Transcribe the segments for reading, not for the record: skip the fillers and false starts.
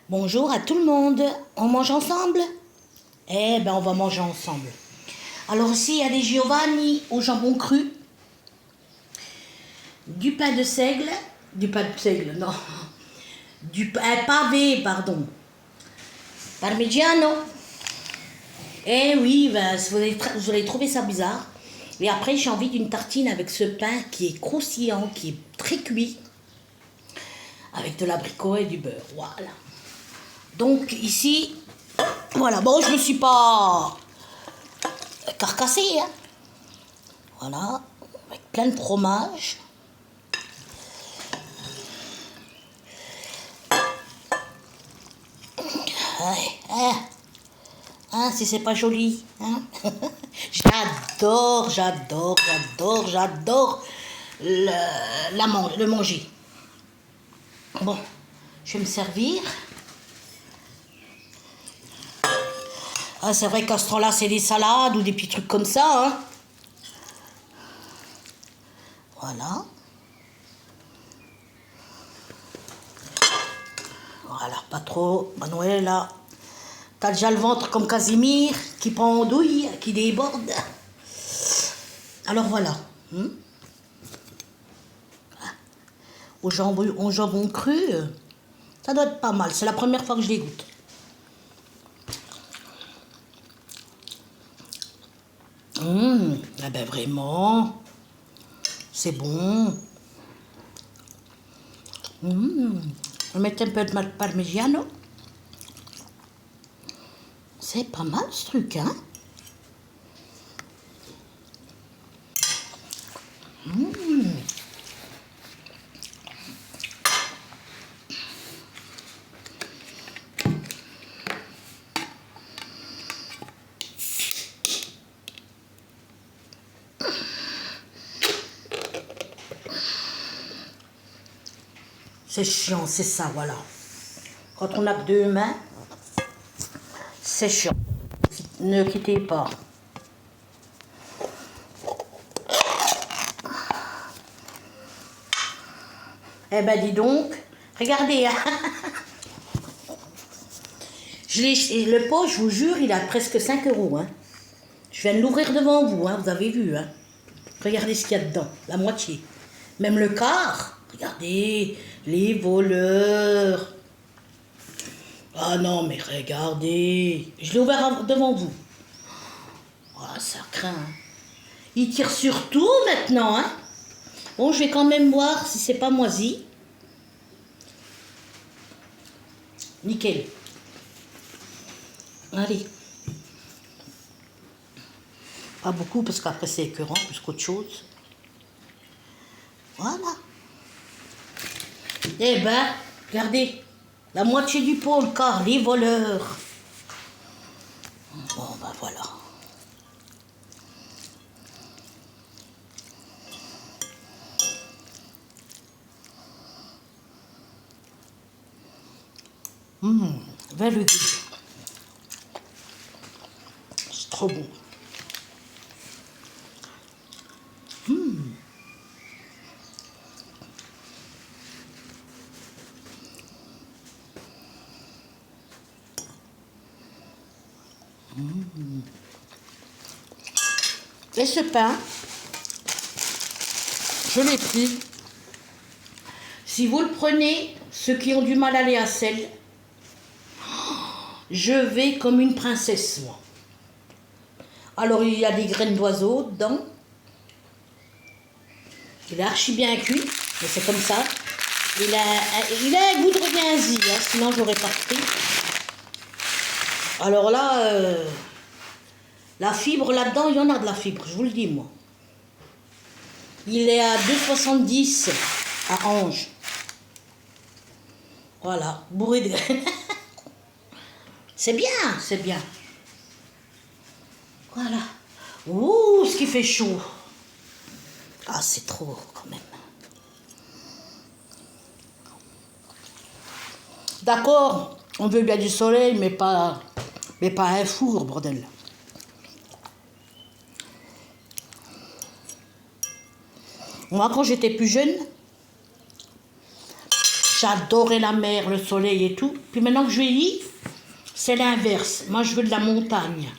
Bonjour à tout le monde. On mange ensemble? Eh ben, on va manger ensemble. Alors ici, il y a des Giovanni au jambon cru, du pain de seigle, non, du pain pavé, pardon, parmigiano. Eh oui, ben, vous allez trouver ça bizarre. Et après, j'ai envie d'une tartine avec ce pain qui est croustillant, qui est très cuit, avec de l'abricot et du beurre. Voilà. Donc ici, voilà. Bon, je me suis pas carcassé, hein. Voilà, avec plein de fromage. Hein, si c'est pas joli, hein. J'adore le manger. Bon, je vais me servir. Ah, c'est vrai qu'à ce temps-là, c'est des salades ou des petits trucs comme ça, hein. Voilà. Voilà, pas trop. Manuela, t'as déjà le ventre comme Casimir, qui prend en douille, qui déborde. Alors voilà. Au jambon cru, ça doit être pas mal. C'est la première fois que je les goûte. Eh ben vraiment, c'est bon. Je vais mettre un peu de parmigiano. C'est pas mal ce truc, hein? C'est chiant, c'est ça, voilà. Quand on n'a que deux mains, c'est chiant. Ne quittez pas. Eh ben dis donc, regardez, hein. Le pot, je vous jure, il a presque 5 euros, hein. Je viens de l'ouvrir devant vous, hein, vous avez vu, hein. Regardez ce qu'il y a dedans, la moitié. Même le quart. Regardez, les voleurs. Ah non, mais regardez. Je l'ai ouvert devant vous. Ah, ça craint. Hein. Il tire sur tout maintenant, hein. Bon, je vais quand même voir si c'est pas moisi. Nickel. Allez. Pas beaucoup parce qu'après c'est écœurant plus qu'autre chose. Voilà. Eh ben, regardez. La moitié du pot, le quart, les voleurs. Bon, ben voilà. Very good. C'est trop bon. Et ce pain, je l'ai pris. Si vous le prenez, ceux qui ont du mal à aller à sel, je vais comme une princesse, moi. Alors, il y a des graines d'oiseau dedans. Il est archi bien cuit, mais c'est comme ça. Il a un goût de reviens-y, hein, sinon j'aurais pas pris. Alors là, la fibre là-dedans, il y en a de la fibre, je vous le dis, moi. Il est à 2,70 à Ange. Voilà, bourré de graines. C'est bien, c'est bien. Voilà. Ouh, ce qui fait chaud. Ah, c'est trop, quand même. D'accord, on veut bien du soleil, mais pas un four, bordel. Moi, quand j'étais plus jeune, J'adorais la mer, le soleil et tout. Puis maintenant que je vieillis, c'est l'inverse. Moi, je veux de la montagne.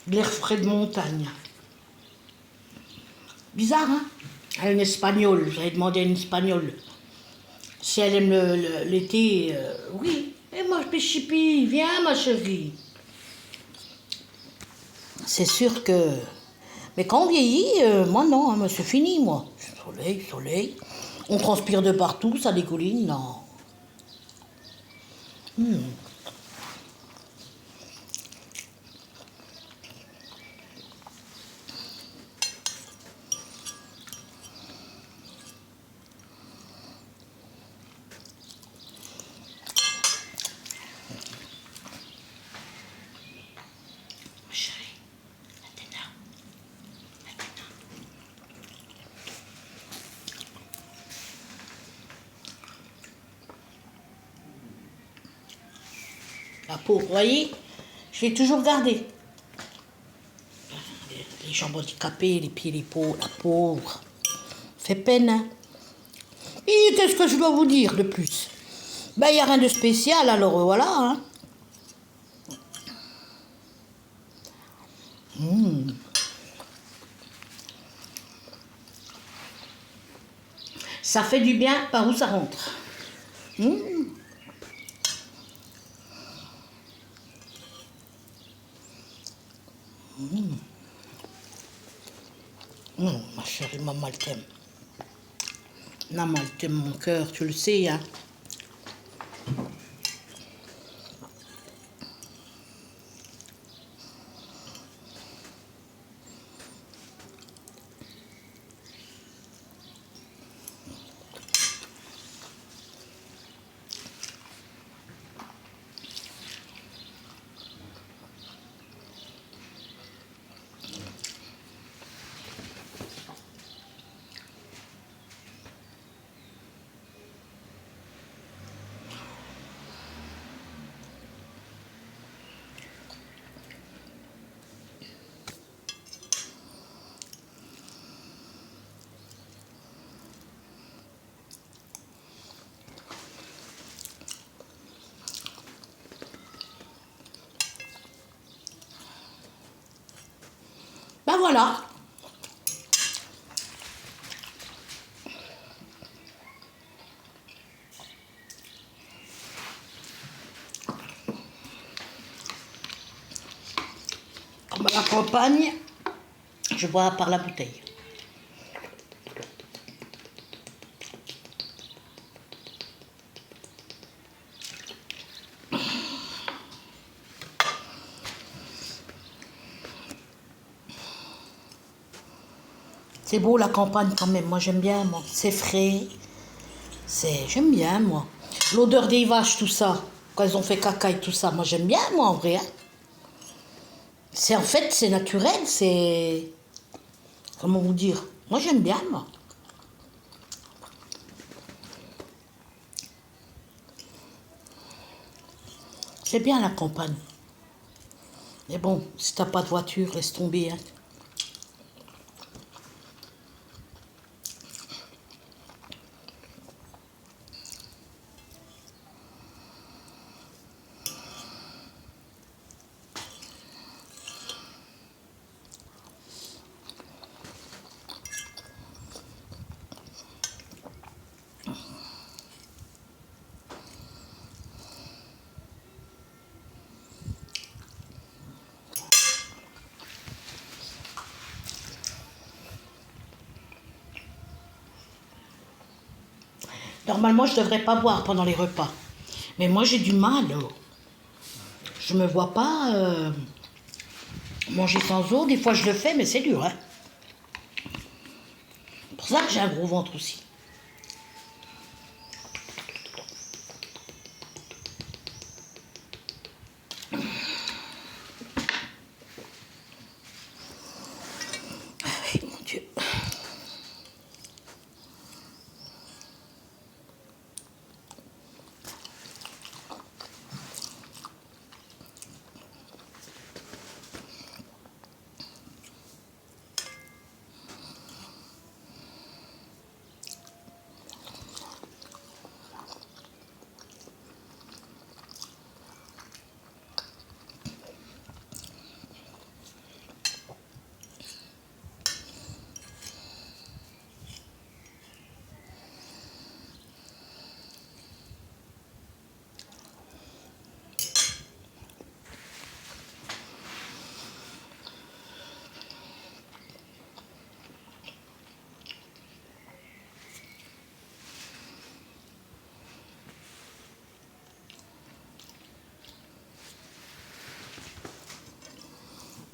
De l'air frais de montagne. Bizarre, hein? Elle est une espagnole. J'avais demandé à une espagnole si elle aime l'été. Oui. Et moi, Péchipi, viens, ma chérie. C'est sûr que... Mais quand on vieillit, moi non, hein, c'est fini, moi. Soleil, soleil. On transpire de partout, ça dégouline, non. Chérie, Athéna, Athéna. La peau, vous voyez, je l'ai toujours gardée. Les jambes handicapées, les pieds, les peaux, la pauvre. Fait peine, hein. Et qu'est-ce que je dois vous dire de plus? Ben, il n'y a rien de spécial, alors voilà, hein. Ça fait du bien par où ça rentre. Ma chérie, maman, elle t'aime. Maman, elle t'aime, mon cœur, tu le sais, hein. Ben voilà. Comme à la campagne, je bois par la bouteille. C'est beau la campagne quand même, moi j'aime bien, moi. C'est frais, j'aime bien, moi. L'odeur des vaches, tout ça, quand elles ont fait caca et tout ça, moi j'aime bien, moi, en vrai, hein. C'est en fait, c'est naturel, c'est... Comment vous dire? Moi j'aime bien, moi. C'est bien la campagne. Mais bon, si t'as pas de voiture, laisse tomber, hein. Normalement, je devrais pas boire pendant les repas. Mais moi, j'ai du mal. Je me vois pas manger sans eau. Des fois, je le fais, mais c'est dur, hein. C'est pour ça que j'ai un gros ventre aussi. Ah oui, mon Dieu.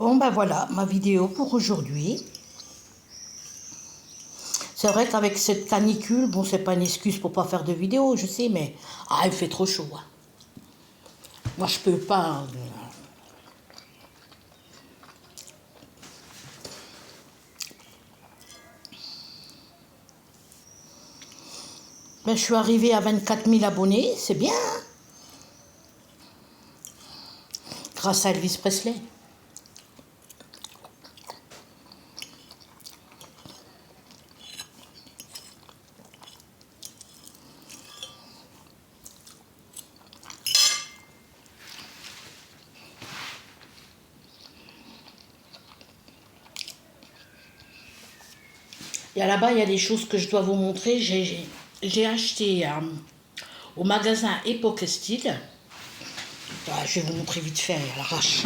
Bon, ben voilà, ma vidéo pour aujourd'hui. C'est vrai qu'avec cette canicule, bon, c'est pas une excuse pour pas faire de vidéo, je sais, mais... Ah, il fait trop chaud, hein. Moi, je peux pas... Ben, je suis arrivée à 24 000 abonnés, c'est bien, hein, grâce à Elvis Presley. Et là-bas, il y a des choses que je dois vous montrer. J'ai acheté au magasin Époque Style. Ah, je vais vous montrer vite fait à l'arrache.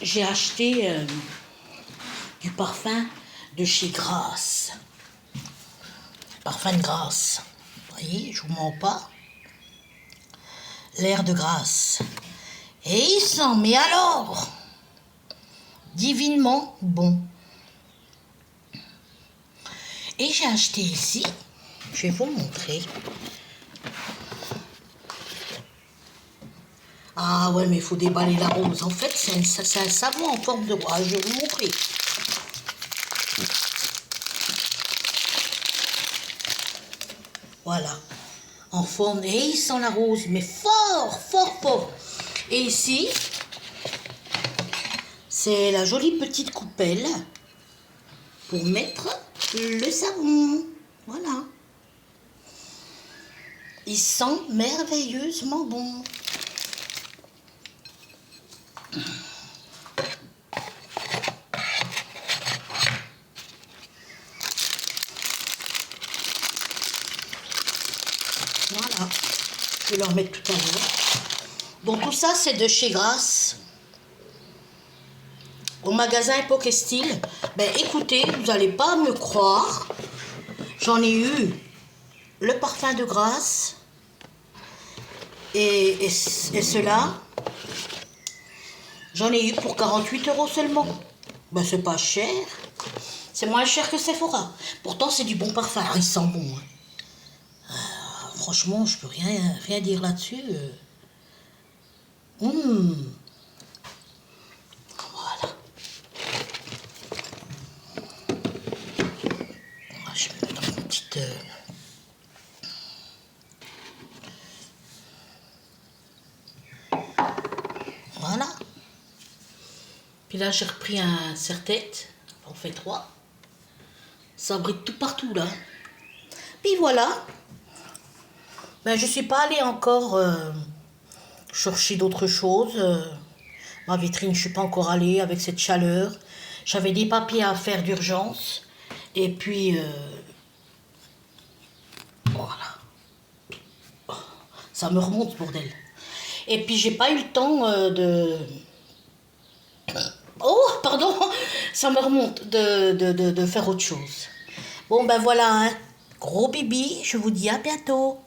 J'ai acheté du parfum de chez Grasse. Parfum de Grasse. Vous voyez, je vous mens pas. L'air de Grasse. Et il sent, mais alors, divinement bon. Et j'ai acheté ici, je vais vous le montrer. Ah ouais, mais il faut déballer la rose. En fait, c'est un savon en forme de rose. Je vais vous montrer. Voilà. En forme. Et il sent la rose, mais fort, fort, fort. Et ici, c'est la jolie petite coupelle pour mettre le savon. Voilà. Il sent merveilleusement bon. Voilà. Je vais leur mettre tout à l'heure. Bon, tout ça, c'est de chez Grasse. Au magasin Époque Style. Ben, écoutez, vous n'allez pas me croire. J'en ai eu le parfum de Grasse. Et cela, j'en ai eu pour 48 € seulement. Ben, c'est pas cher. C'est moins cher que Sephora. Pourtant, c'est du bon parfum. Alors, il sent bon. Hein. Franchement, je peux rien dire là-dessus. Voilà. Je vais mettre une petite... Voilà. Puis là, j'ai repris un serre-tête. On fait 3. Ça brille tout partout, là. Puis voilà. Ben, je suis pas allée encore chercher d'autres choses. Ma vitrine, je suis pas encore allée avec cette chaleur. J'avais des papiers à faire d'urgence. Et puis, voilà. Ça me remonte, bordel. Et puis, j'ai pas eu le temps de... Oh, pardon, ça me remonte de faire autre chose. Bon, ben voilà, hein. Gros bibi, je vous dis à bientôt.